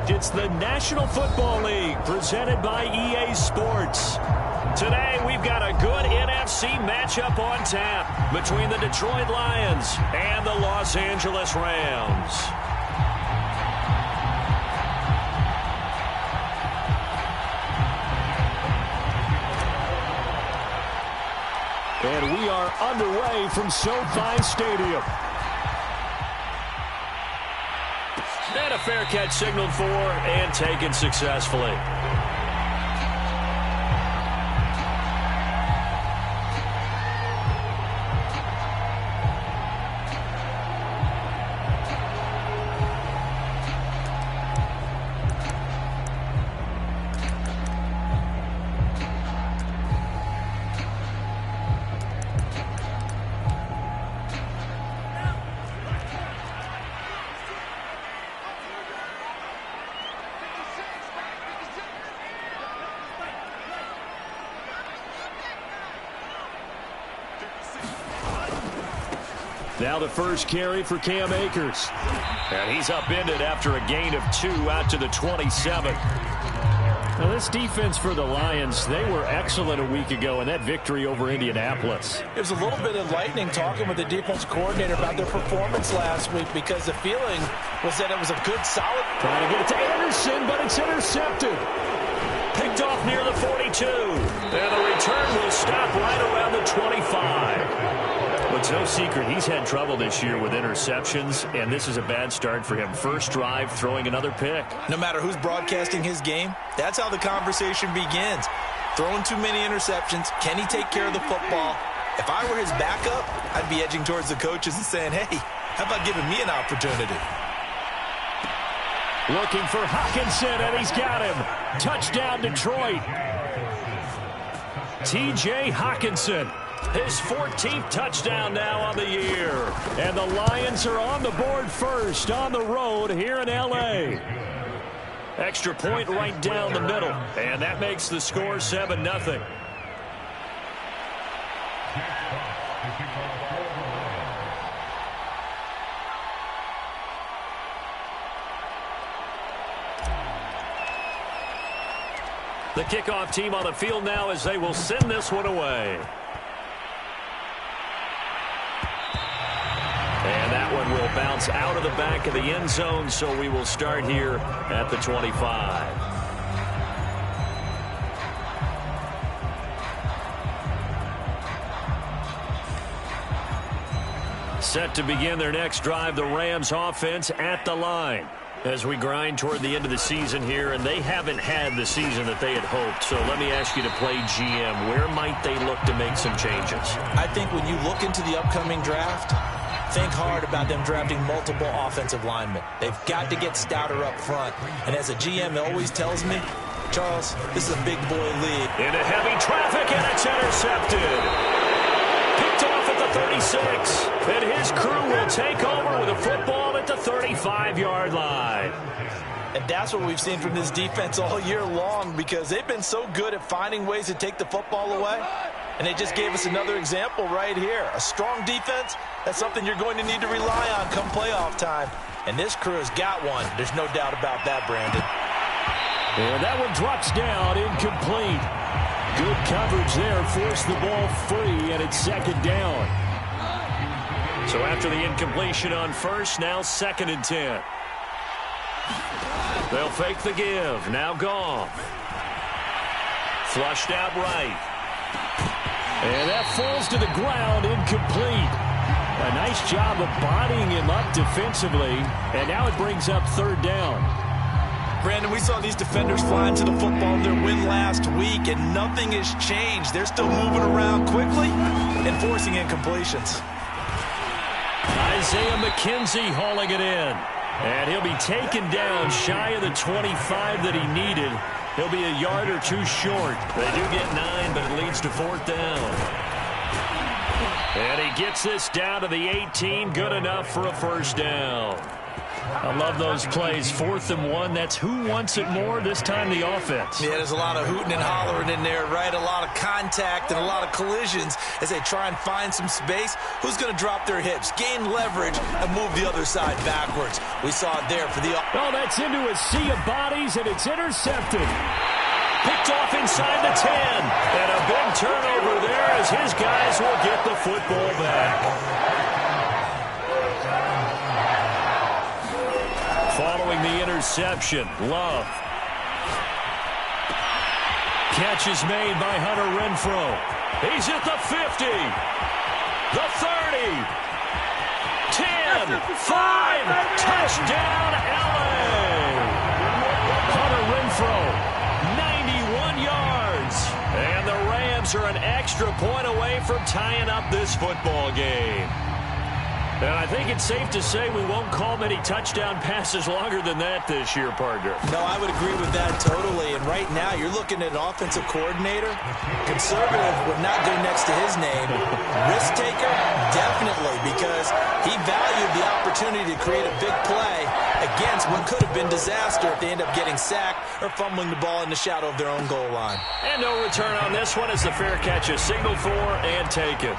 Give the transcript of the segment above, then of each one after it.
It's the National Football League presented by EA Sports. Today, we've got a good NFC matchup on tap between the Detroit Lions and the Los Angeles Rams. And we are underway from SoFi Stadium. And a fair catch signaled for and taken successfully. Now the first carry for Cam Akers. And he's upended after a gain of 2 out to the 27. Now this defense for the Lions, they were excellent a week ago in that victory over Indianapolis. It was a little bit enlightening talking with the defense coordinator about their performance last week because the feeling was that it was a good, solid. Trying to get it to Anderson, but it's intercepted. Picked off near the 42. And the return will stop right around the 25. But it's no secret he's had trouble this year with interceptions, and this is a bad start for him. First drive, throwing another pick. No matter who's broadcasting his game, that's how the conversation begins. Throwing too many interceptions, can he take care of the football? If I were his backup, I'd be edging towards the coaches and saying, hey, how about giving me an opportunity? Looking for Hockenson, and he's got him. Touchdown, Detroit. T.J. Hockenson. His 14th touchdown now on the year. And the Lions are on the board first on the road here in L.A. Extra point right down the middle. And that makes the score 7-0. The kickoff team on the field now as they will send this one away. And that one will bounce out of the back of the end zone, so we will start here at the 25. Set to begin their next drive, the Rams offense at the line. As we grind toward the end of the season here, and they haven't had the season that they had hoped. So let me ask you to play GM. Where might they look to make some changes? I think when you look into the upcoming draft, think hard about them drafting multiple offensive linemen. They've got to get stouter up front. And as a GM always tells me, Charles, this is a big boy league. Into heavy traffic, and it's intercepted. Picked off at the 36. And his crew will take over with a football at the 35-yard line. And that's what we've seen from this defense all year long because they've been so good at finding ways to take the football away. And they just gave us another example right here. A strong defense, that's something you're going to need to rely on come playoff time. And this crew has got one. There's no doubt about that, Brandon. And that one drops down, incomplete. Good coverage there, forced the ball free, and it's second down. So after the incompletion on first, now 2nd and 10. They'll fake the give. Now Goff. Flushed out right. And that falls to the ground, incomplete. A nice job of bodying him up defensively. And now it brings up 3rd down. Brandon, we saw these defenders flying to the football in their win last week, and nothing has changed. They're still moving around quickly and forcing incompletions. Isaiah McKenzie hauling it in. And he'll be taken down shy of the 25 that he needed. He'll be a yard or two short. They do get 9, but it leads to 4th down. And he gets this down to the 18. Good enough for a 1st down. I love those plays. 4th and 1. That's who wants it more, this time the offense. Yeah, there's a lot of hooting and hollering in there, right? A lot of contact and a lot of collisions as they try and find some space. Who's going to drop their hips, gain leverage, and move the other side backwards? We saw it there for the... Oh, that's into a sea of bodies, and it's intercepted. Picked off inside the 10. And a big turnover there as his guys will get the football back. Following the interception, Love. Catch is made by Hunter Renfrow. He's at the 50. The 30. 10. 5. Touchdown, LA. Hunter Renfrow, 91 yards. And the Rams are an extra point away from tying up this football game. And I think it's safe to say we won't call many touchdown passes longer than that this year, partner. No, I would agree with that totally. And right now, you're looking at an offensive coordinator. Conservative would not go next to his name. Risk taker, definitely, because he valued the opportunity to create a big play against what could have been disaster if they end up getting sacked or fumbling the ball in the shadow of their own goal line. And no return on this one as the fair catch is signaled for and taken.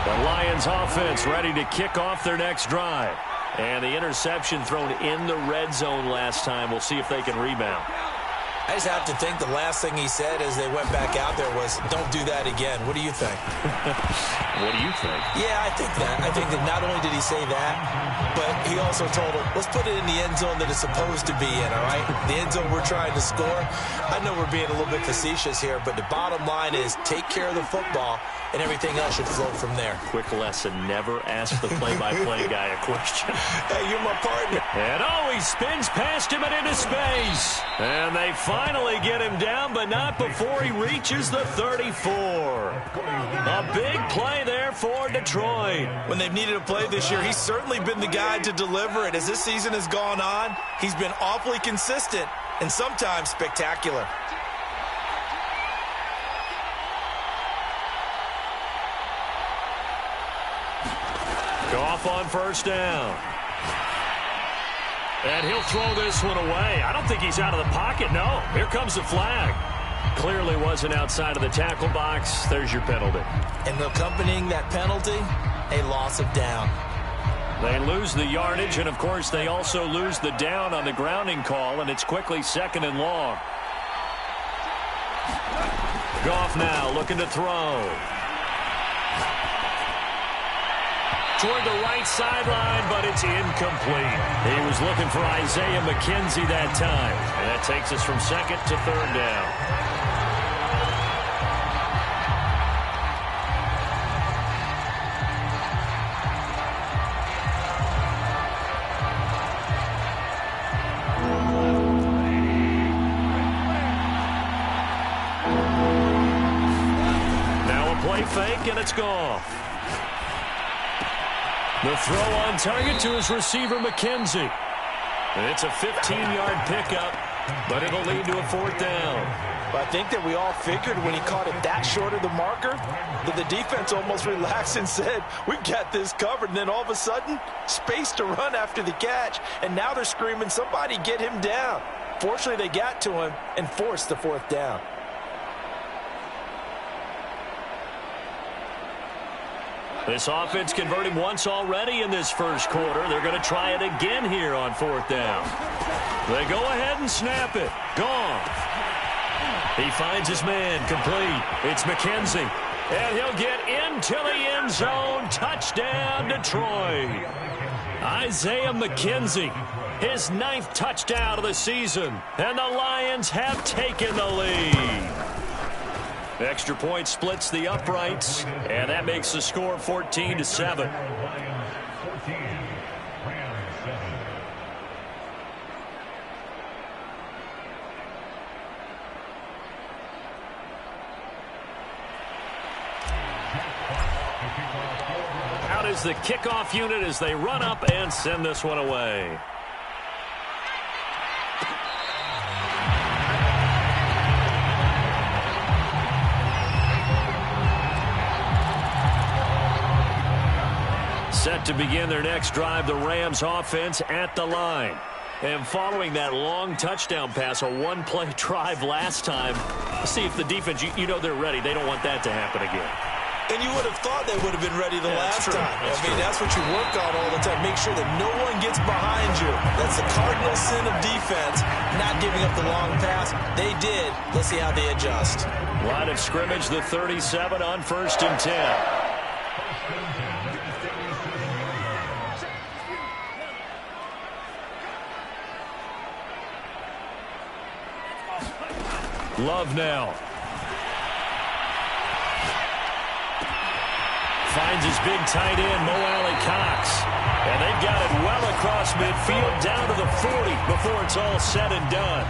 The Lions offense ready to kick off their next drive. And the interception thrown in the red zone last time. We'll see if they can rebound. I just have to think the last thing he said as they went back out there was, don't do that again. What do you think? What do you think? Yeah, I think that. I think that not only did he say that, but he also told him, let's put it in the end zone that it's supposed to be in, all right? The end zone we're trying to score. I know we're being a little bit facetious here, but the bottom line is take care of the football, and everything else should flow from there. Quick lesson, never ask the play-by-play guy a question. Hey, you're my partner. And oh, he spins past him and into space. And they finally get him down, but not before he reaches the 34. A big play there for Detroit. When they've needed a play this year, he's certainly been the guy to deliver it. As this season has gone on, he's been awfully consistent and sometimes spectacular. Goff on first down. And he'll throw this one away. I don't think he's out of the pocket. No, here comes the flag. Clearly wasn't outside of the tackle box. There's your penalty. And accompanying that penalty, a loss of down. They lose the yardage, and, of course, they also lose the down on the grounding call, and it's quickly 2nd and long. Goff now looking to throw. Toward the right sideline, but it's incomplete. He was looking for Isaiah McKenzie that time. And that takes us from 2nd to 3rd down. Now a play fake, and it's Goff. The throw on target to his receiver, McKenzie. It's a 15-yard pickup, but it'll lead to a 4th down. But I think that we all figured when he caught it that short of the marker that the defense almost relaxed and said, we've got this covered. And then all of a sudden, space to run after the catch. And now they're screaming, somebody get him down. Fortunately, they got to him and forced the 4th down. This offense converting once already in this first quarter. They're going to try it again here on 4th down. They go ahead and snap it. Gone. He finds his man complete. It's McKenzie. And he'll get into the end zone. Touchdown, Detroit. Isaiah McKenzie, his 9th touchdown of the season. And the Lions have taken the lead. Extra point splits the uprights, and that makes the score 14-7. Out is the kickoff unit as they run up and send this one away. Set to begin their next drive, the Rams offense at the line. And following that long touchdown pass, a one-play drive last time, see if the defense, you know they're ready. They don't want that to happen again. And you would have thought they would have been ready the last time. That's what you work on all the time. Make sure that no one gets behind you. That's the cardinal sin of defense, not giving up the long pass. They did. Let's see how they adjust. Line of scrimmage, the 37 on 1st and 10. Love now. Finds his big tight end, Mo Alley-Cox. And they've got it well across midfield, down to the 40 before it's all said and done.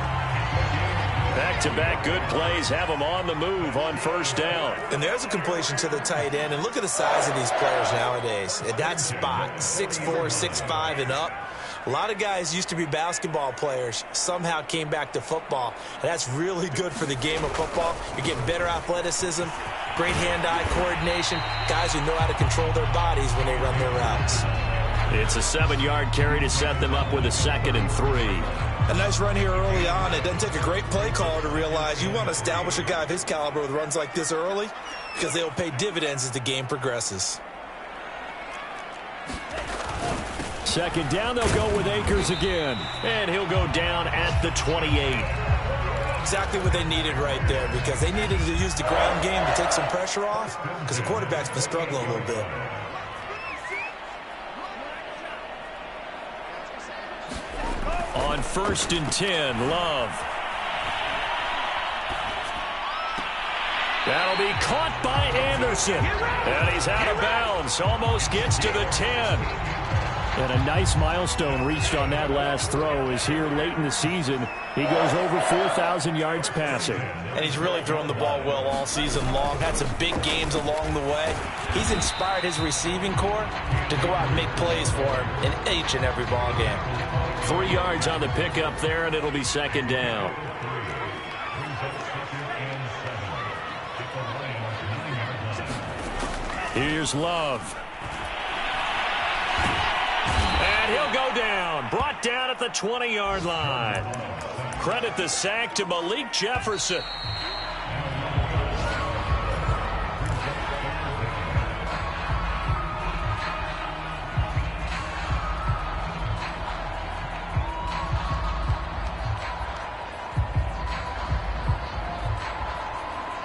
Back-to-back good plays have them on the move on 1st down. And there's a completion to the tight end. And look at the size of these players nowadays. At that spot, 6'4", 6'5", and up. A lot of guys used to be basketball players, somehow came back to football. And that's really good for the game of football. You're getting better athleticism, great hand-eye coordination, guys who know how to control their bodies when they run their routes. It's a 7-yard carry to set them up with a 2nd and 3. A nice run here early on. It doesn't take a great play caller to realize you want to establish a guy of his caliber with runs like this early because they'll pay dividends as the game progresses. 2nd down, they'll go with Akers again. And he'll go down at the 28. Exactly what they needed right there because they needed to use the ground game to take some pressure off because the quarterback's been struggling a little bit. On 1st and 10, Love. That'll be caught by Anderson. And he's out of bounds. Almost gets to the 10. And a nice milestone reached on that last throw is here late in the season. He goes over 4,000 yards passing. And he's really thrown the ball well all season long. Had some big games along the way. He's inspired his receiving corps to go out and make plays for him in each and every ball game. 3 yards on the pickup there, and it'll be 2nd down. Here's Love. And he'll go down. Brought down at the 20-yard line. Credit the sack to Malik Jefferson.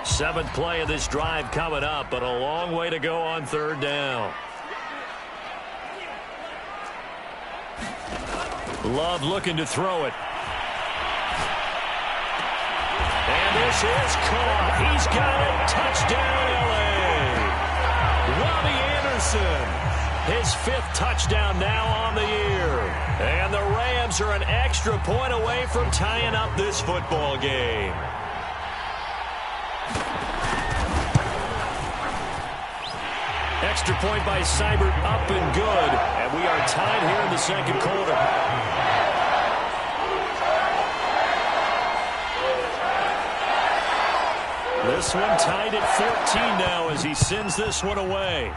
Seventh play of this drive coming up, but a long way to go on 3rd down. Love looking to throw it. And this is caught. He's got it. Touchdown, L.A. Robbie Anderson. His 5th touchdown now on the year. And the Rams are an extra point away from tying up this football game. Extra point by Seibert, up and good. And we are tied here in the 2nd quarter. This one tied at 14 now as he sends this one away.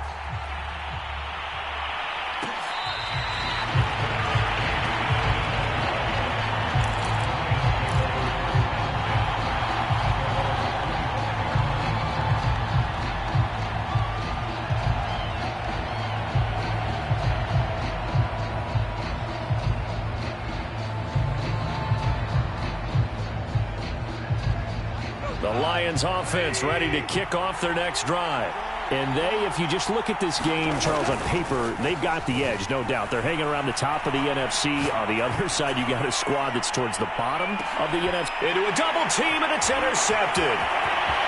Lions offense ready to kick off their next drive. And if you just look at this game, Charles, on paper, they've got the edge, no doubt. They're hanging around the top of the NFC. On the other side, you got a squad that's towards the bottom of the NFC. Into a double team, and it's intercepted.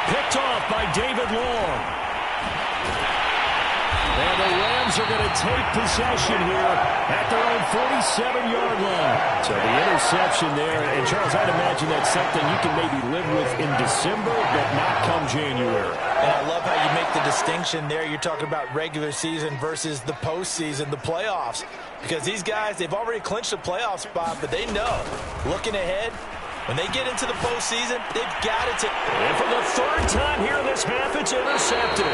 Picked off by David Long. And the Rams are going to take possession here at their own 47-yard line. So the interception there, and Charles, I'd imagine that's something you can maybe live with in December, but not come January. And I love how you make the distinction there. You're talking about regular season versus the postseason, the playoffs. Because these guys, they've already clinched a playoff spot, but they know, looking ahead, when they get into the postseason, they've got it to... And for the 3rd time here in this half, it's intercepted.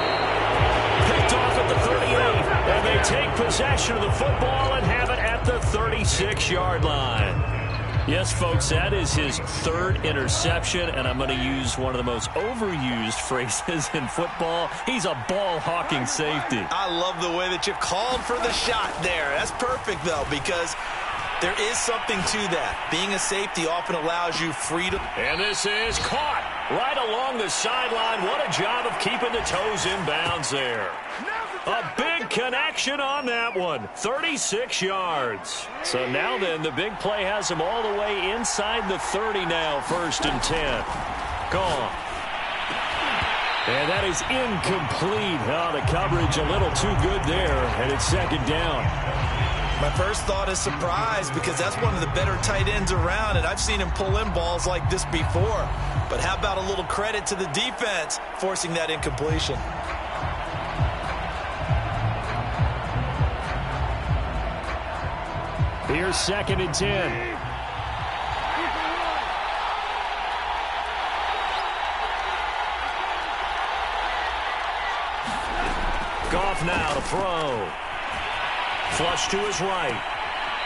Picked off at the 38. And they take possession of the football and have it at the 36-yard line. Yes, folks, that is his third interception, and I'm going to use one of the most overused phrases in football. He's a ball-hawking safety. I love the way that you called for the shot there. That's perfect, though, because there is something to that. Being a safety often allows you freedom. And this is caught right along the sideline. What a job of keeping the toes in bounds there. A big connection on that one. 36 yards. So now then, the big play has him all the way inside the 30 now. 1st and 10. Gone. And that is incomplete. Oh, the coverage a little too good there. And it's 2nd down. My first thought is surprise, because that's one of the better tight ends around, and I've seen him pull in balls like this before. But how about a little credit to the defense forcing that incompletion? Here's 2nd and 10. Goff now to throw. Flush to his right.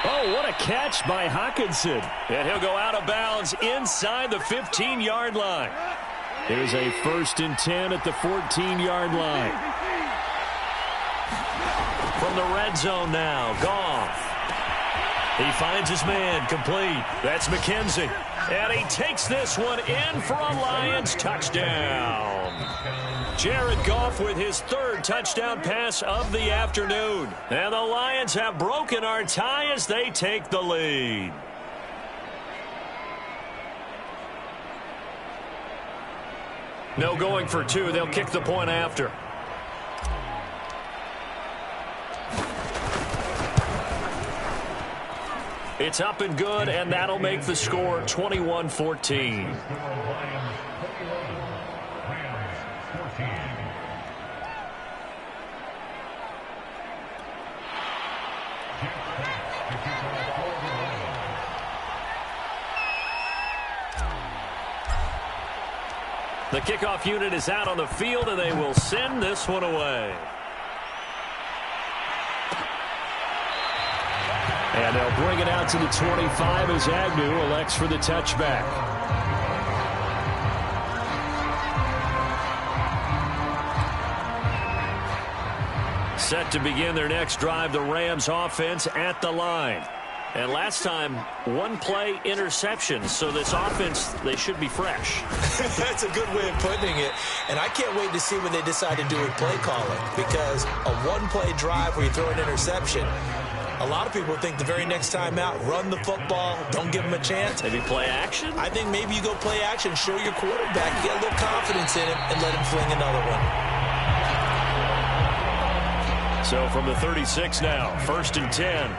Oh, what a catch by Hockenson. And he'll go out of bounds inside the 15-yard line. Here's a 1st and 10 at the 14-yard line. From the red zone now, Goff. He finds his man, complete. That's McKenzie. And he takes this one in for a Lions touchdown. Jared Goff with his 3rd touchdown pass of the afternoon. And the Lions have broken our tie as they take the lead. No going for 2. They'll kick the point after. It's up and good, and that'll make the score 21-14. The kickoff unit is out on the field, and they will send this one away. And they'll bring it out to the 25 as Agnew elects for the touchback. Set to begin their next drive, the Rams offense at the line. And last time, 1-play interception. So this offense, they should be fresh. That's a good way of putting it. And I can't wait to see what they decide to do with play calling. Because a 1-play drive where you throw an interception, a lot of people think the very next time out, run the football, don't give them a chance. Maybe play action? I think maybe you go play action, show your quarterback, you get a little confidence in him, and let him fling another one. So from the 36 now, 1st and 10.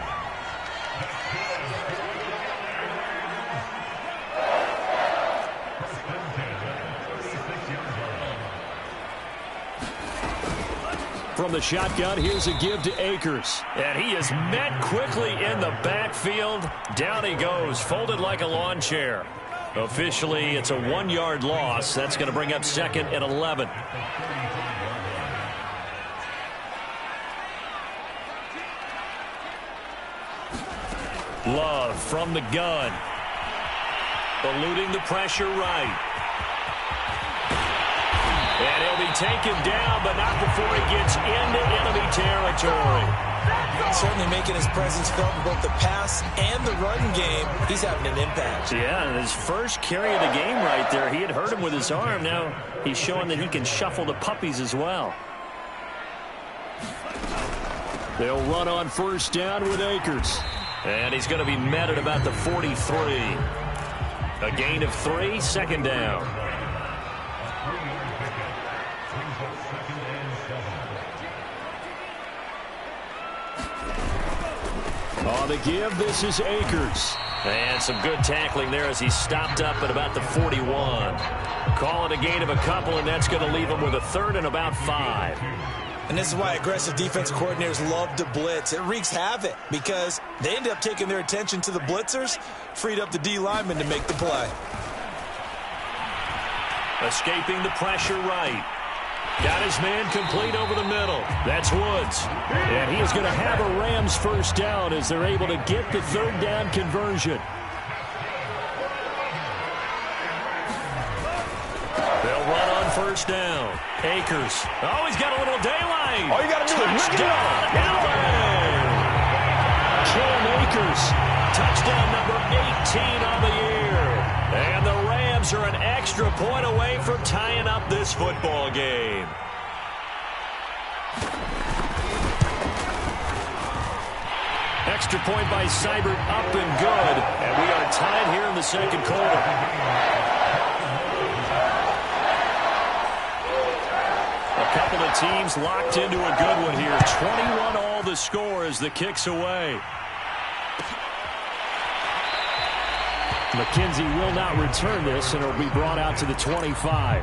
From the shotgun, here's a give to Akers. And he is met quickly in the backfield. Down he goes, folded like a lawn chair. Officially, it's a 1-yard loss. That's going to bring up 2nd and 11. Love from the gun. Eluding the pressure right. And he'll be taken down, but not before he gets into enemy territory. Certainly making his presence felt in both the pass and the run game. He's having an impact. Yeah, and his first carry of the game right there, he had hurt him with his arm. Now he's showing that he can shuffle the puppies as well. They'll run on 1st down with Akers. And he's going to be met at about the 43. A gain of 3, 2nd down. On the give, this is Akers. And some good tackling there as he stopped up at about the 41. Call it a gain of a couple, and that's going to leave him with a 3rd and about 5. And this is why aggressive defensive coordinators love to blitz. It wreaks havoc because they end up taking their attention to the blitzers, freed up the D lineman to make the play. Escaping the pressure right. Got his man complete over the middle. That's Woods. And he is going to have a Rams first down as they're able to get the third down conversion. They'll run on first down. Akers. Oh, he's got a little daylight. All you got to do is look Touchdown, LA. Cam Akers. Touchdown number 18 on the year. And the Rams are an extra point away from tying up this football game. Extra point by Seibert, up and good. And we are tied here in the second quarter. A couple of teams locked into a good one here. 21 all the score as the kick's away. McKenzie will not return this, and it'll be brought out to the 25.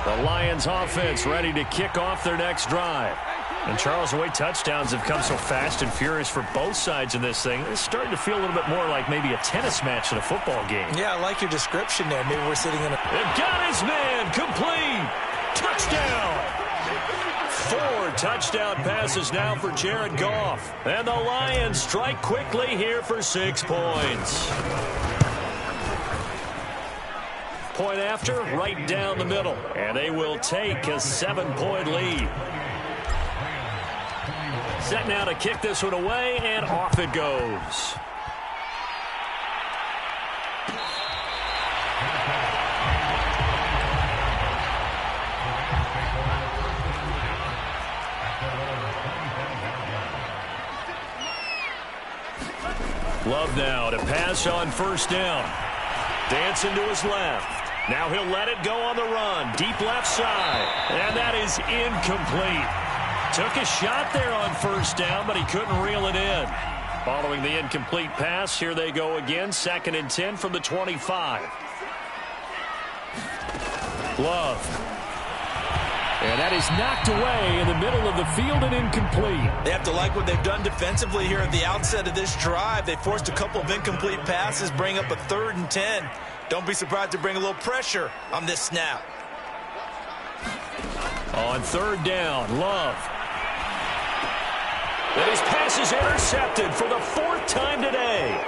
The Lions offense ready to kick off their next drive. And Charles, the way touchdowns have come so fast and furious for both sides in this thing, it's starting to feel a little bit more like maybe a tennis match in a football game. Yeah, I like your description there. Maybe we're sitting in a... They've got his man complete. Touchdown. 4 touchdown passes now for Jared Goff. And the Lions strike quickly here for 6 points. Point after, right down the middle. And they will take a 7-point lead. Set now to kick this one away, and off it goes. Love now to pass on first down. Dancing to his left. Now he'll let it go on the run. Deep left side. And that is incomplete. Took a shot there on first down, but he couldn't reel it in. Following the incomplete pass, here they go again. 2nd and 10 from the 25. Love. And that is knocked away in the middle of the field and incomplete. They have to like what they've done defensively here at the outset of this drive. They forced a couple of incomplete passes, bring up a 3rd and 10. Don't be surprised to bring a little pressure on this snap. On 3rd down, Love. And his pass is intercepted for the 4th time today.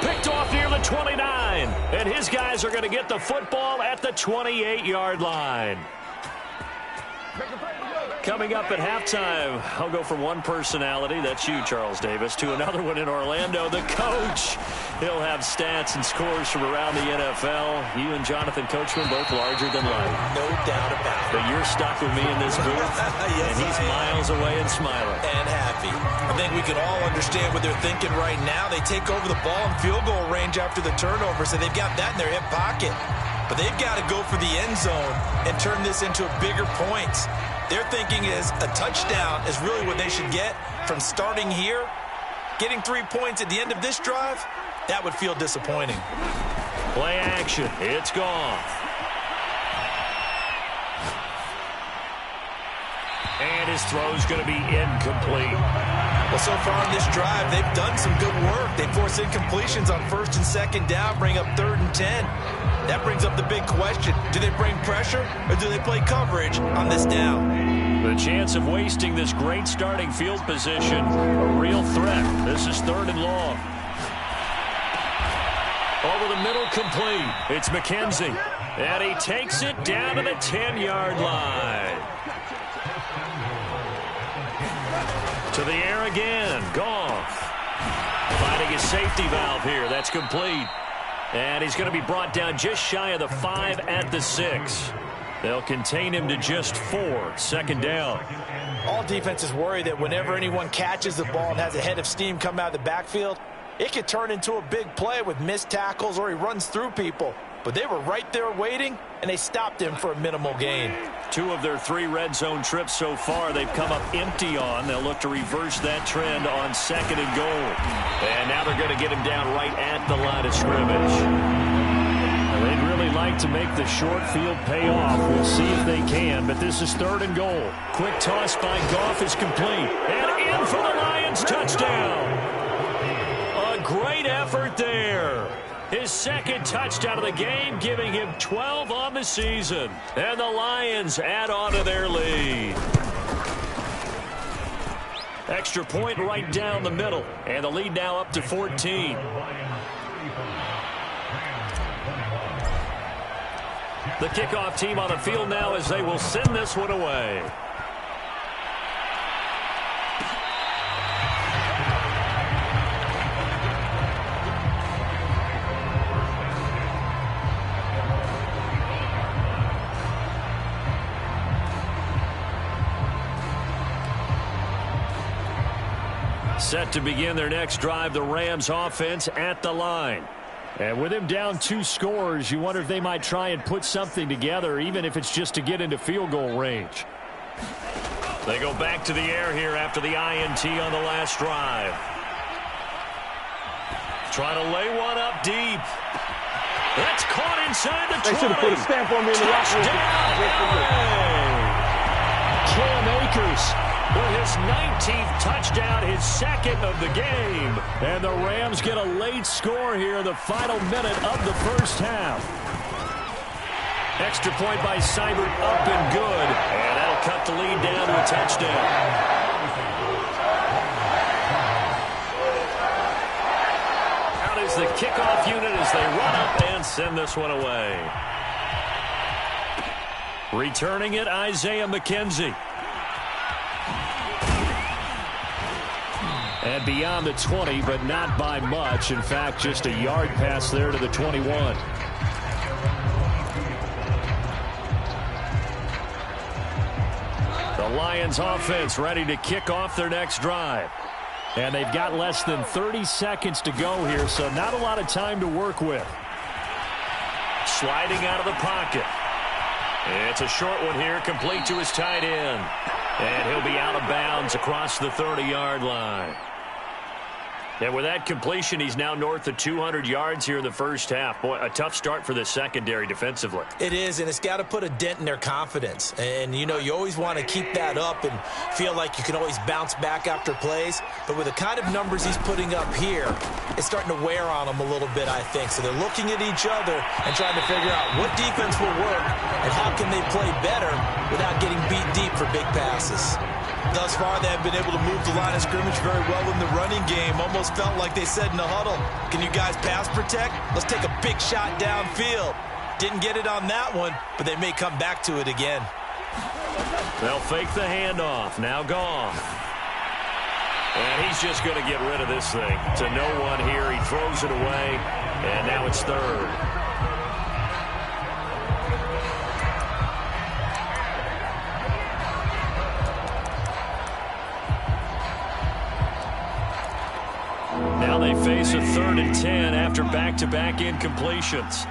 Picked off near the 29. And his guys are going to get the football at the 28-yard line. Coming up at halftime, I'll go from one personality, that's you, Charles Davis, to another one in Orlando, the coach. He'll have stats and scores from around the NFL. You and Jonathan Coachman both larger than life. No doubt about it. But you're stuck with me in this booth, yes, and he's miles away and smiling. And happy. I think we can all understand what they're thinking right now. They take over the ball in field goal range after the turnover, so they've got that in their hip pocket. But they've got to go for the end zone and turn this into a bigger points. Their thinking is a touchdown is really what they should get from starting here. Getting 3 points at the end of this drive, that would feel disappointing. Play action. It's gone. And his throw's going to be incomplete. Well, so far in this drive, they've done some good work. They force incompletions on 1st and 2nd down, bring up 3rd and 10. That brings up the big question. Do they bring pressure or do they play coverage on this down? The chance of wasting this great starting field position, a real threat. This is 3rd and long. Over the middle, complete. It's McKenzie. And he takes it down to the 10-yard line. To the air again. Goff. Finding his safety valve here. That's complete. And he's going to be brought down just shy of the 5 at the 6. They'll contain him to just 4. 2nd down. All defenses worry that whenever anyone catches the ball and has a head of steam come out of the backfield, it could turn into a big play with missed tackles or he runs through people. But they were right there waiting, and they stopped him for a minimal gain. 2 of their 3 red zone trips so far they've come up empty on. They'll look to reverse that trend on 2nd and goal. And now they're going to get him down right at the line of scrimmage. They'd really like to make the short field pay off. We'll see if they can, but this is 3rd and goal. Quick toss by Goff is complete. And in for the Lions touchdown. A great effort there. His 2nd touchdown of the game, giving him 12 on the season. And the Lions add on to their lead. Extra point right down the middle. And the lead now up to 14. The kickoff team on the field now as they will send this one away. Set to begin their next drive, the Rams offense at the line. And with him down 2 scores, you wonder if they might try and put something together, even if it's just to get into field goal range. They go back to the air here after the INT on the last drive. Trying to lay one up deep. That's caught inside the 20. They should have put a stamp on me in the locker room. Cam Akers with his 19th touchdown, his 2nd of the game. And the Rams get a late score here in the final minute of the first half. Extra point by Seibert, up and good. And that'll cut the lead down to a touchdown. Out is the kickoff unit as they run up and send this one away. Returning it, Isaiah McKenzie. And beyond the 20, but not by much. In fact, just a yard pass there to the 21. The Lions offense ready to kick off their next drive. And they've got less than 30 seconds to go here, so not a lot of time to work with. Sliding out of the pocket. It's a short one here, complete to his tight end. And he'll be out of bounds across the 30-yard line. And with that completion, he's now north of 200 yards here in the first half. Boy, a tough start for the secondary defensively. It is, and it's got to put a dent in their confidence. And, you know, you always want to keep that up and feel like you can always bounce back after plays. But with the kind of numbers he's putting up here, it's starting to wear on them a little bit, I think. So they're looking at each other and trying to figure out what defense will work and how can they play better without getting beat deep for big passes. Thus far, they have been able to move the line of scrimmage very well in the running game. Almost felt like they said in the huddle, can you guys pass protect? Let's take a big shot downfield. Didn't get it on that one, but they may come back to it again. They'll fake the handoff. Now gone. And he's just going to get rid of this thing. To no one here. He throws it away, and now it's 3rd. Now they face a 3rd and 10 after back-to-back incompletions.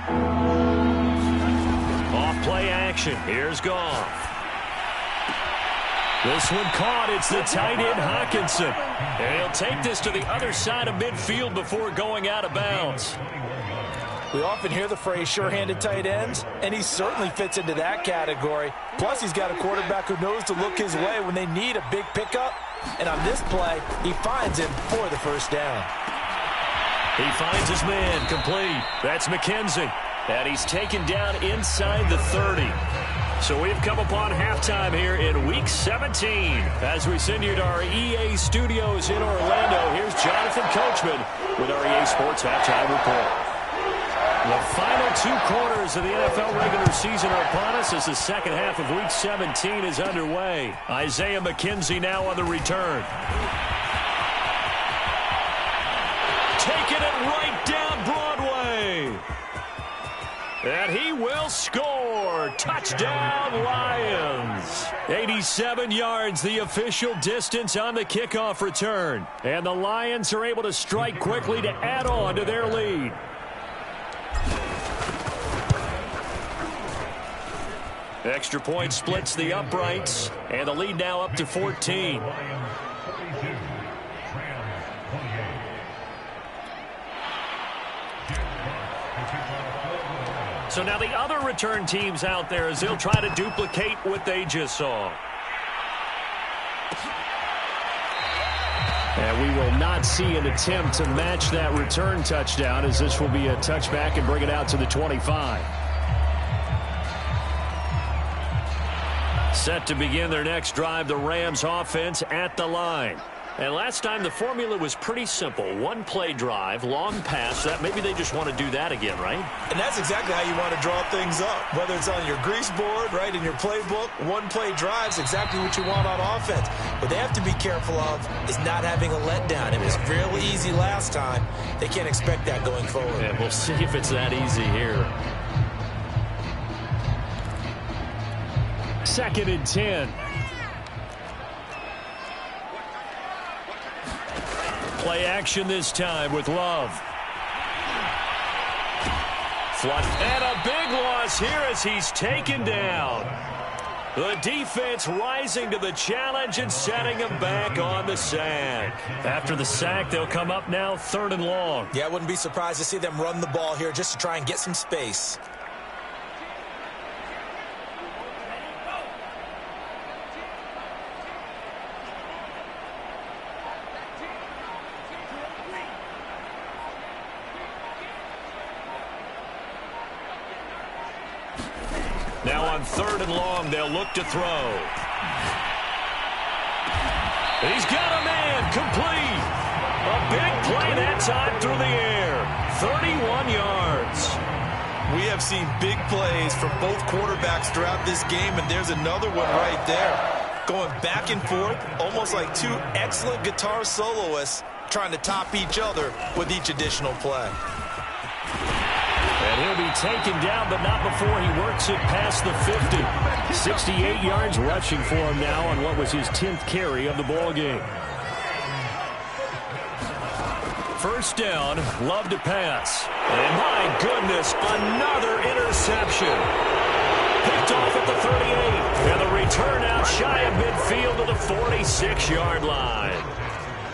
Off play action. Here's Goff. This one caught. It's the tight end Hockenson. And he'll take this to the other side of midfield before going out of bounds. We often hear the phrase sure-handed tight ends, and he certainly fits into that category. Plus, he's got a quarterback who knows to look his way when they need a big pickup. And on this play, he finds him for the first down. He finds his man complete. That's McKenzie. And he's taken down inside the 30. So we've come upon halftime here in Week 17. As we send you to our EA studios in Orlando, here's Jonathan Coachman with our EA Sports Halftime Report. The final 2 quarters of the NFL regular season are upon us as the second half of Week 17 is underway. Isaiah McKenzie now on the return. Taking it right down Broadway. And he will score. Touchdown, Lions. 87 yards, the official distance on the kickoff return. And the Lions are able to strike quickly to add on to their lead. Extra point splits the uprights, and the lead now up to 14. So now the other return teams out there as they'll try to duplicate what they just saw. And we will not see an attempt to match that return touchdown, as this will be a touchback and bring it out to the 25. Set to begin their next drive, the Rams offense at the line. And last time the formula was pretty simple. One play drive, long pass. That maybe they just want to do that again, right? And that's exactly how you want to draw things up. Whether it's on your grease board, right, in your playbook, one play drive is exactly what you want on offense. What they have to be careful of is not having a letdown. It was real easy last time. They can't expect that going forward. And we'll see if it's that easy here. 2nd and 10. Play action this time with Love. Flush. And a big loss here as he's taken down. The defense rising to the challenge and setting him back on the sack. After the sack, they'll come up now 3rd and long. Yeah, I wouldn't be surprised to see them run the ball here just to try and get some space. Now on 3rd and long, they'll look to throw. He's got a man, complete. A big play that time through the air. 31 yards. We have seen big plays from both quarterbacks throughout this game, and there's another one right there. Going back and forth, almost like two excellent guitar soloists trying to top each other with each additional play. And he'll be taken down, but not before he works it past the 50. 68 yards rushing for him now on what was his 10th carry of the ball game. 1st down, Love to pass. And my goodness, another interception. Picked off at the 38. And the return out shy of midfield to the 46-yard line.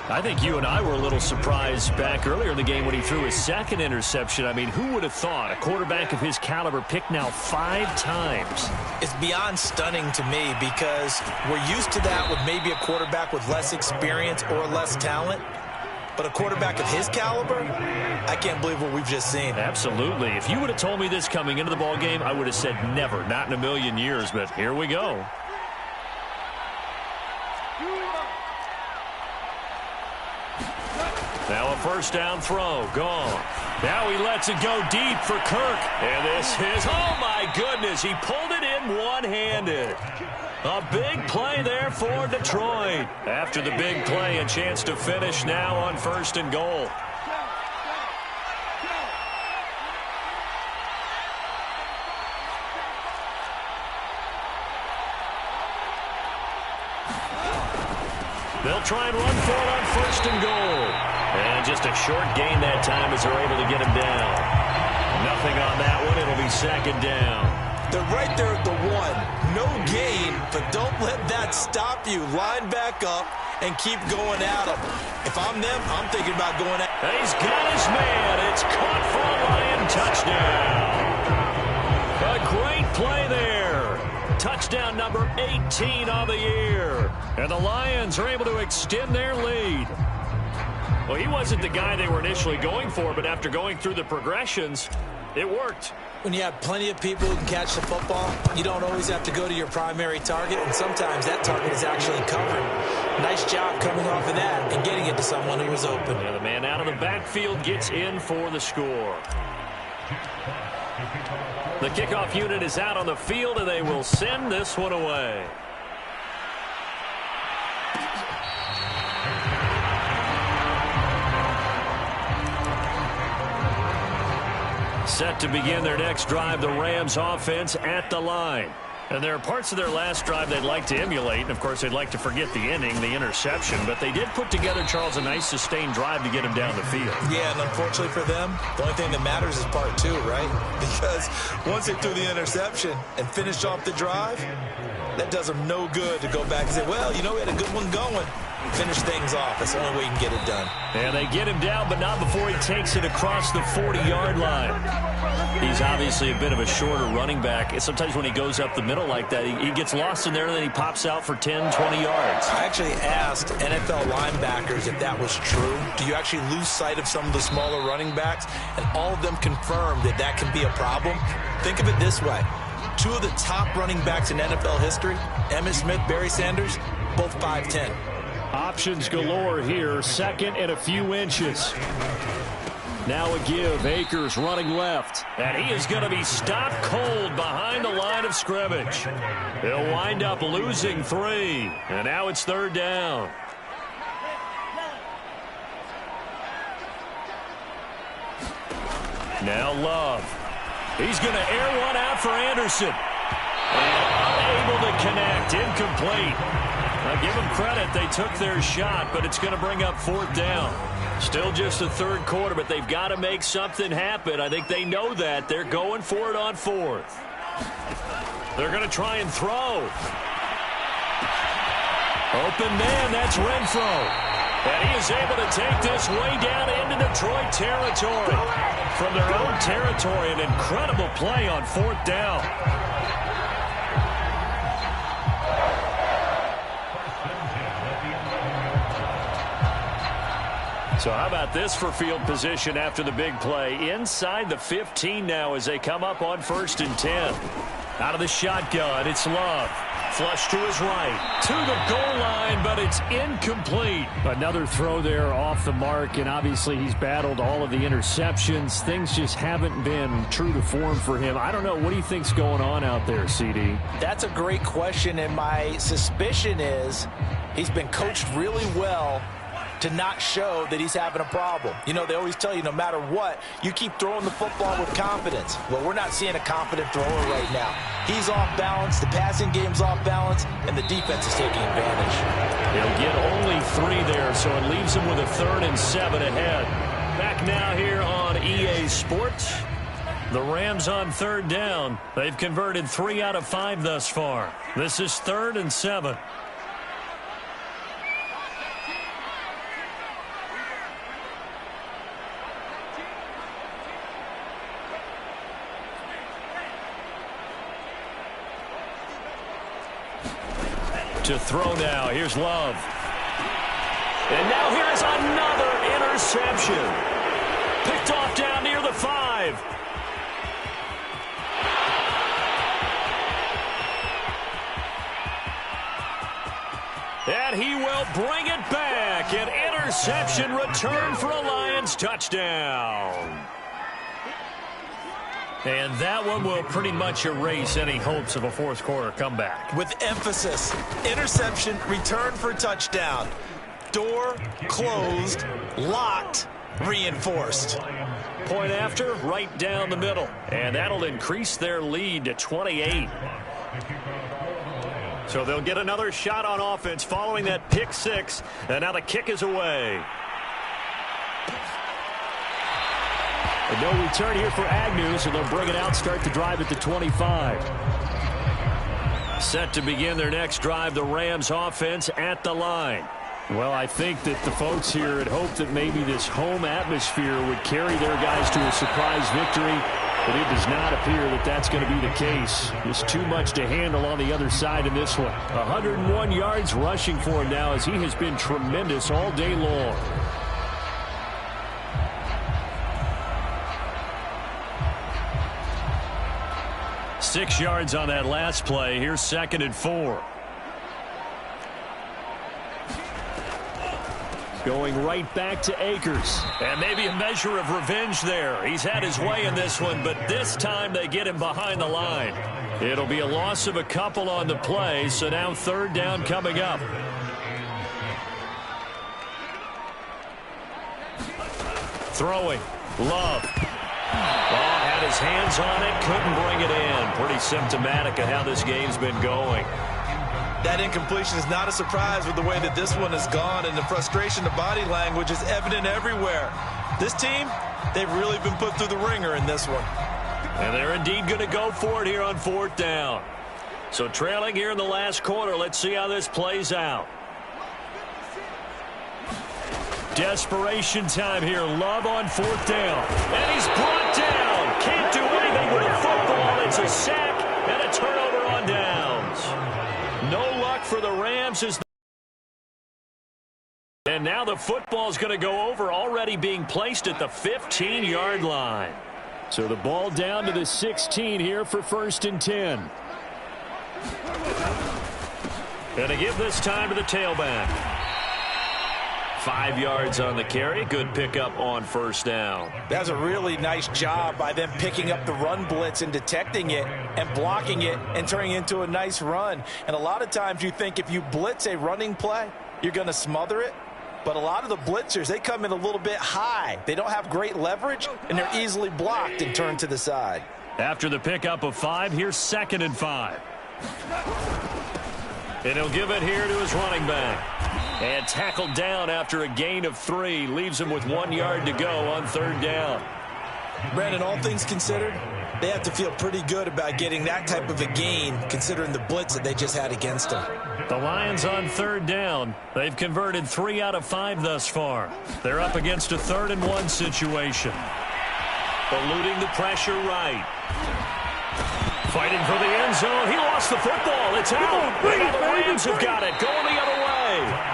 I think you and I were a little surprised back earlier in the game when he threw his 2nd interception. I mean, who would have thought a quarterback of his caliber picked now 5 times? It's beyond stunning to me because we're used to that with maybe a quarterback with less experience or less talent. But a quarterback of his caliber, I can't believe what we've just seen. Absolutely. If you would have told me this coming into the ball game, I would have said never, not in a million years. But here we go. Now a 1st down throw, gone. Now he lets it go deep for Kirk. And this is, oh my goodness, he pulled it in one-handed. A big play there for Detroit. After the big play, a chance to finish now on 1st and goal. They'll try and run for it on 1st and goal. And just a short gain that time as they're able to get him down. Nothing on that one. It'll be 2nd down. They're right there at the 1. No gain, but don't let that stop you. Line back up and keep going at him. If I'm them, I'm thinking about going at him. He's got his man. It's caught for a Lion touchdown. A great play there. Touchdown number 18 on the year. And the Lions are able to extend their lead. Well, he wasn't the guy they were initially going for, but after going through the progressions, it worked. When you have plenty of people who can catch the football, you don't always have to go to your primary target, and sometimes that target is actually covered. Nice job coming off of that and getting it to someone who was open. Yeah, the man out of the backfield gets in for the score. The kickoff unit is out on the field, and they will send this one away. Set to begin their next drive, the Rams offense at the line. And there are parts of their last drive they'd like to emulate. And, of course, they'd like to forget the ending, the interception. But they did put together, Charles, a nice sustained drive to get him down the field. Yeah, and unfortunately for them, the only thing that matters is part 2, right? Because once they threw the interception and finished off the drive, that does them no good to go back and say, well, you know, we had a good one going. and finish things off. That's the only way you can get it done. And they get him down, but not before he takes it across the 40-yard line. He's obviously a bit of a shorter running back. And sometimes when he goes up the middle like that, he gets lost in there, and then he pops out for 10, 20 yards. I actually asked NFL linebackers if that was true. Do you actually lose sight of some of the smaller running backs? And all of them confirmed that that can be a problem. Think of it this way. Two of the top running backs in NFL history, Emmitt Smith, Barry Sanders, both 5'10". Options galore here. Second and a few inches. Now a give. Akers running left. And he is going to be stopped cold behind the line of scrimmage. He'll wind up losing 3. And now it's third down. Now Love. He's going to air one out for Anderson. And unable to connect. Incomplete. Now give them credit. They took their shot, but it's going to bring up fourth down. Still just the third quarter, but they've got to make something happen. I think they know that. They're going for it on fourth. They're going to try and throw. Open man, that's Renfro. And he is able to take this way down into Detroit territory. From their own territory, an incredible play on fourth down. So how about this for field position after the big play? Inside the 15 now as they come up on 1st and 10. Out of the shotgun, it's Love. Flush to his right, to the goal line, but it's incomplete. Another throw there off the mark, and obviously he's battled all of the interceptions. Things just haven't been true to form for him. I don't know. What do you think's going on out there, CD? That's a great question, and my suspicion is he's been coached really well to not show that he's having a problem. You know, they always tell you no matter what, you keep throwing the football with confidence. Well, we're not seeing a confident thrower right now. He's off balance, the passing game's off balance, and the defense is taking advantage. He'll get only 3 there, so it leaves him with a 3rd and 7 ahead. Back now here on EA Sports. The Rams on 3rd down. They've converted 3 out of 5 thus far. This is 3rd and 7. To throw now. Here's Love. And now here is another interception. Picked off down near the 5. And he will bring it back. An interception return for a Lions touchdown. And that one will pretty much erase any hopes of a fourth quarter comeback. With emphasis, interception, return for touchdown. Door closed, locked, reinforced. Point after, right down the middle. And that'll increase their lead to 28. So they'll get another shot on offense following that pick 6. And now the kick is away. And no return here for Agnew, so they'll bring it out, start the drive at the 25. Set to begin their next drive, the Rams offense at the line. Well, I think that the folks here had hoped that maybe this home atmosphere would carry their guys to a surprise victory, but it does not appear that that's going to be the case. Just too much to handle on the other side in this one. 101 yards rushing for him now as he has been tremendous all day long. Six yards on that last play. Here's 2nd and 4. Going right back to Akers. And maybe a measure of revenge there. He's had his way in this one, but this time they get him behind the line. It'll be a loss of a couple on the play, so now 3rd down coming up. Throwing. Love. Had his hands on it, couldn't bring it in. Pretty symptomatic of how this game's been going. That incompletion is not a surprise with the way that this one has gone, and the frustration, the body language is evident everywhere. This team, they've really been put through the ringer in this one. And they're indeed going to go for it here on 4th down. So trailing here in the last quarter, let's see how this plays out. Desperation time here. Love on 4th down. And he's brought down. Can't do anything with a football. It's a sack and a turnover on downs. No luck for the Rams as and now the football's going to go over, already being placed at the 15-yard line. So the ball down to the 16 here for 1st and 10. Going to give this time to the tailback. 5 yards on the carry. Good pickup on 1st down. That's a really nice job by them picking up the run blitz and detecting it and blocking it and turning it into a nice run. And a lot of times you think if you blitz a running play, you're going to smother it. But a lot of the blitzers, they come in a little bit high. They don't have great leverage, and they're easily blocked and turned to the side. After the pickup of 5, here's 2nd and 5. And he'll give it here to his running back. And tackled down after a gain of 3. Leaves him with 1 yard to go on 3rd down. Brandon, all things considered, they have to feel pretty good about getting that type of a gain, considering the blitz that they just had against them. The Lions on 3rd down. They've converted 3 out of 5 thus far. They're up against a 3rd and 1 situation. Eluding the pressure right. Fighting for the end zone. He lost the football. It's out. The Rams have got it. Going the other way.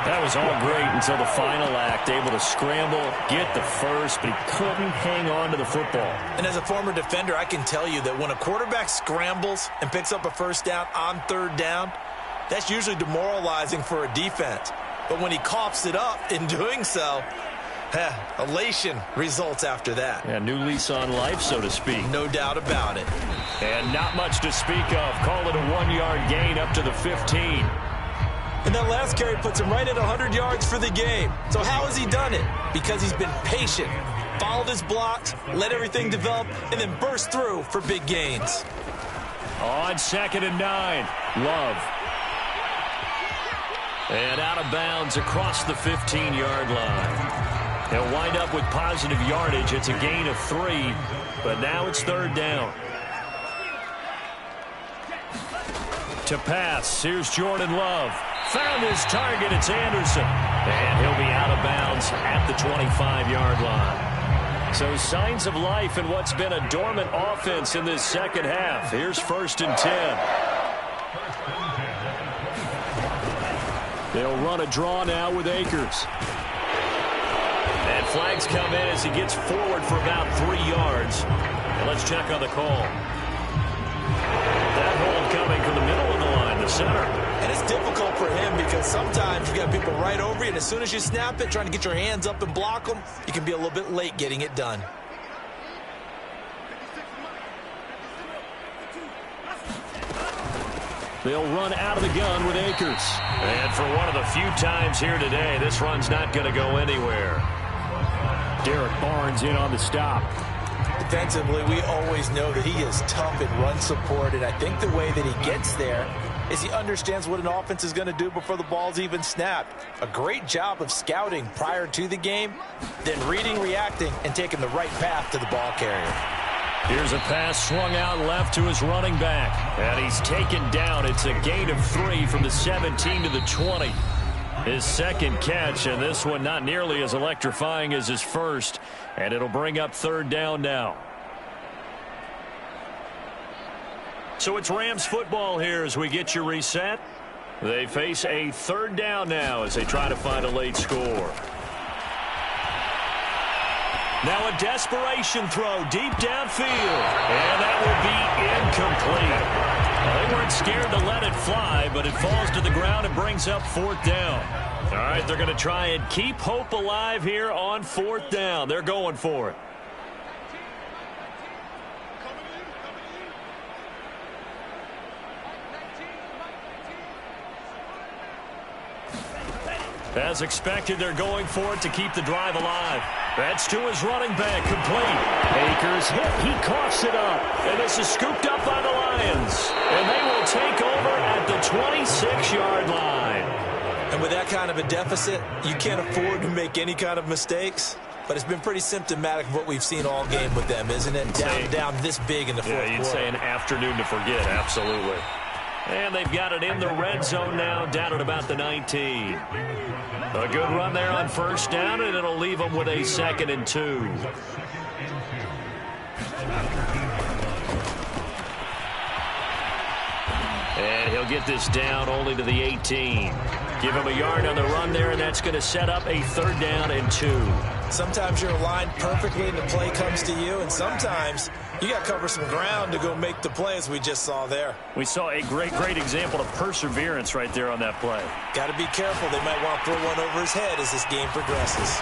That was all great until the final act. Able to scramble, get the first, but he couldn't hang on to the football. And as a former defender, I can tell you that when a quarterback scrambles and picks up a 1st down on 3rd down, that's usually demoralizing for a defense. But when he coughs it up in doing so, elation results after that. Yeah, new lease on life, so to speak. No doubt about it. And not much to speak of. Call it a 1-yard gain up to the 15. And that last carry puts him right at 100 yards for the game. So how has he done it? Because he's been patient, followed his blocks, let everything develop, and then burst through for big gains. On 2nd and 9, Love. And out of bounds across the 15-yard line. He'll wind up with positive yardage. It's a gain of 3, but now it's 3rd down. To pass, here's Jordan Love. Found his target, it's Anderson. And he'll be out of bounds at the 25-yard line. So signs of life in what's been a dormant offense in this second half. Here's 1st and 10. They'll run a draw now with Akers. And flags come in as he gets forward for about 3 yards. And let's check on the call. That hold coming from the middle of the line, the center. And it's difficult for him because sometimes you got people right over you, and as soon as you snap it, trying to get your hands up and block them, you can be a little bit late getting it done. They'll run out of the gun with Akers. And for one of the few times here today, this run's not going to go anywhere. Derek Barnes in on the stop. Defensively, we always know that he is tough in run support, and I think the way that he gets there is he understands what an offense is going to do before the ball's even snapped. A great job of scouting prior to the game, then reading, reacting, and taking the right path to the ball carrier. Here's a pass swung out left to his running back. And he's taken down. It's a gain of 3 from the 17 to the 20. His second catch, and this one not nearly as electrifying as his first. And it'll bring up 3rd down now. So it's Rams football here as we get you reset. They face a 3rd down now as they try to find a late score. Now a desperation throw deep downfield. And that will be incomplete. Well, they weren't scared to let it fly, but it falls to the ground and brings up 4th down. All right, they're going to try and keep hope alive here on 4th down. They're going for it. As expected, they're going for it to keep the drive alive. That's to his running back, complete. Akers hit, he coughs it up. And this is scooped up by the Lions. And they will take over at the 26-yard line. And with that kind of a deficit, you can't afford to make any kind of mistakes. But it's been pretty symptomatic of what we've seen all game with them, isn't it? Down this big in the fourth quarter. Yeah, you'd say an afternoon to forget, absolutely. And they've got it in the red zone now, down at about the 19. A good run there on first down, and it'll leave them with a 2nd and 2. And he'll get this down only to the 18. Give him a yard on the run there, and that's going to set up a 3rd down and 2. Sometimes you're aligned perfectly and the play comes to you, and sometimes you got to cover some ground to go make the play, as we just saw there. We saw a great example of perseverance right there on that play. Got to be careful. They might want to throw one over his head as this game progresses.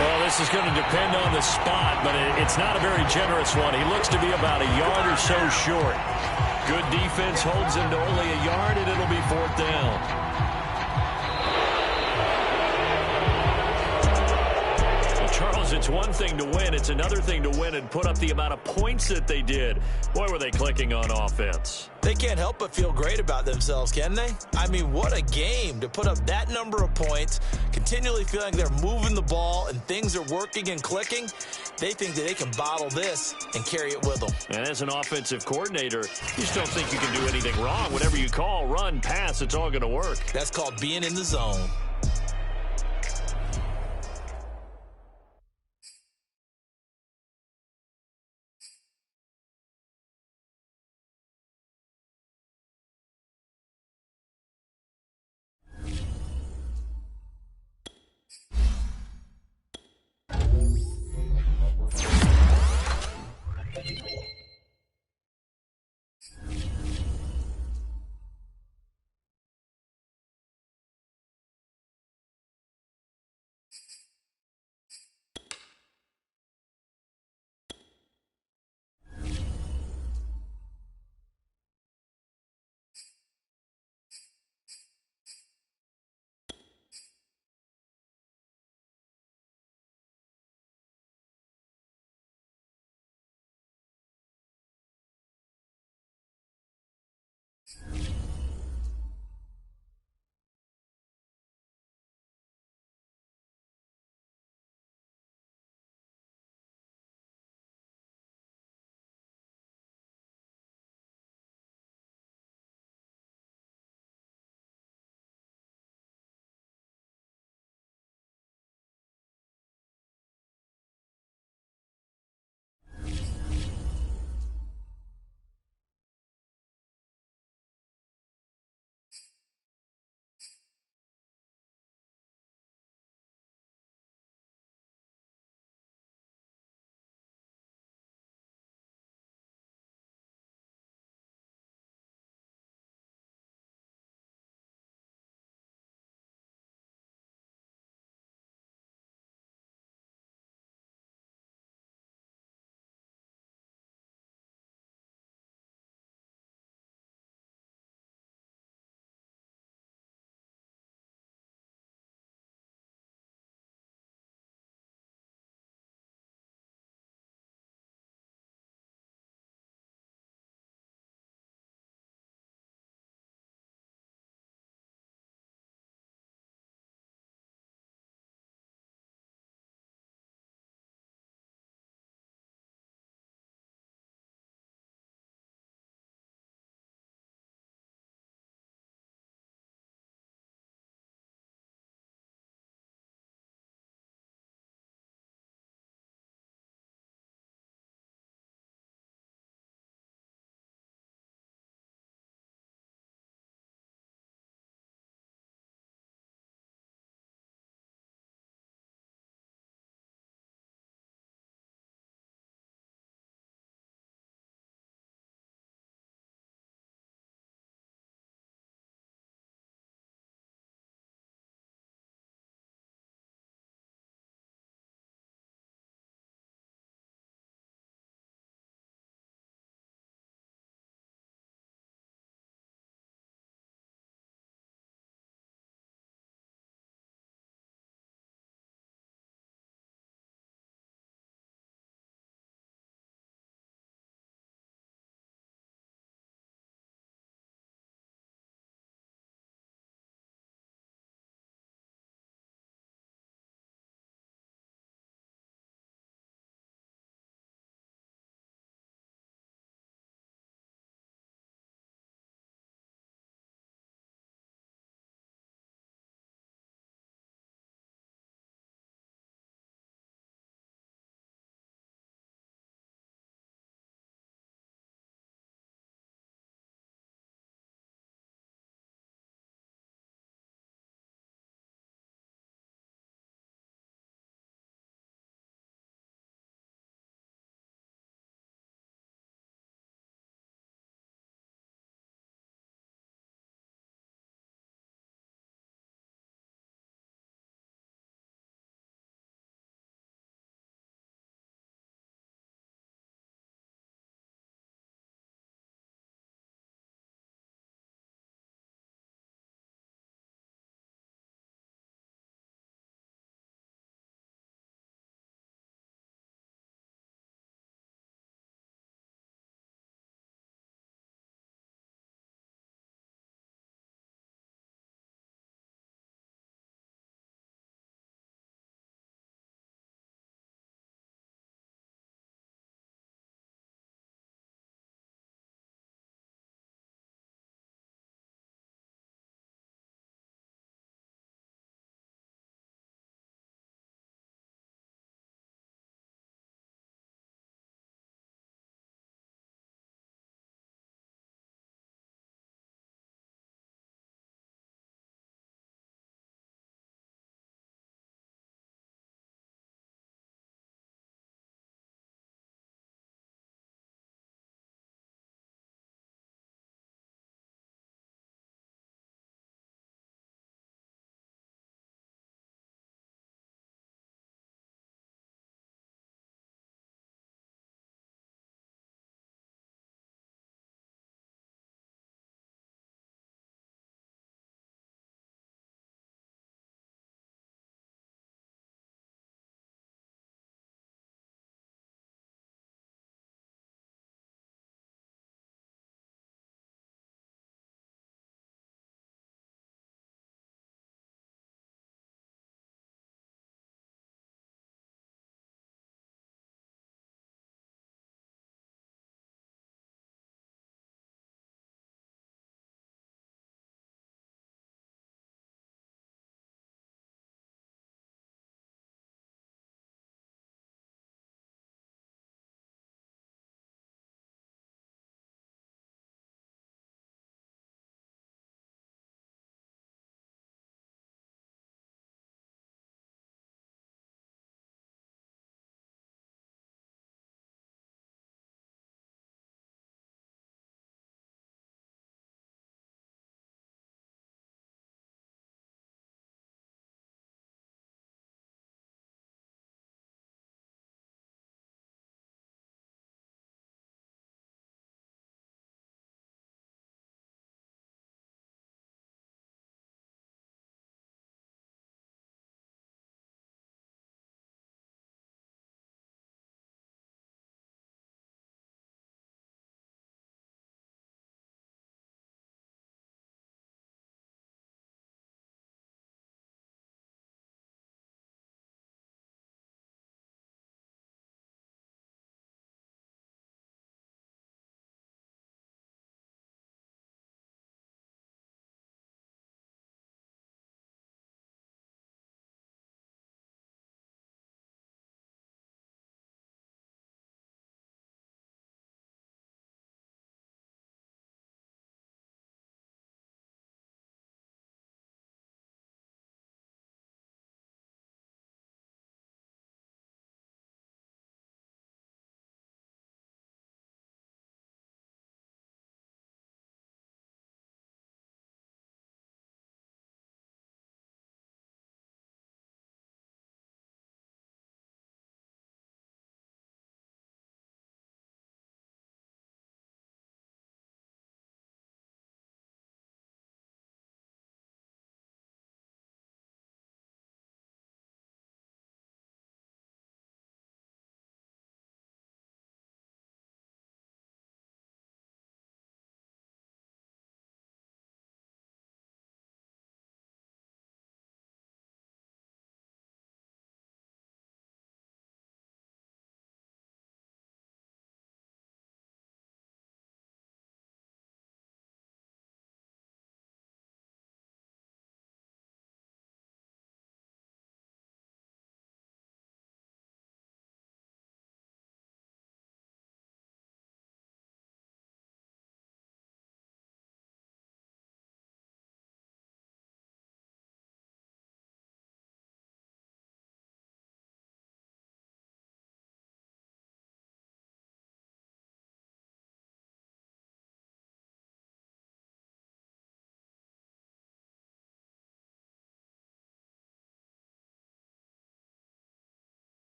Well, this is going to depend on the spot, but it's not a very generous one. He looks to be about a yard or so short. Good defense holds him to only a yard, and it'll be 4th down. Charles, it's one thing to win. It's another thing to win and put up the amount of points that they did. Boy, were they clicking on offense. They can't help but feel great about themselves, can they? I mean, what a game to put up that number of points, continually feeling they're moving the ball and things are working and clicking. They think that they can bottle this and carry it with them. And as an offensive coordinator, you just don't think you can do anything wrong. Whatever you call, run, pass, it's all going to work. That's called being in the zone.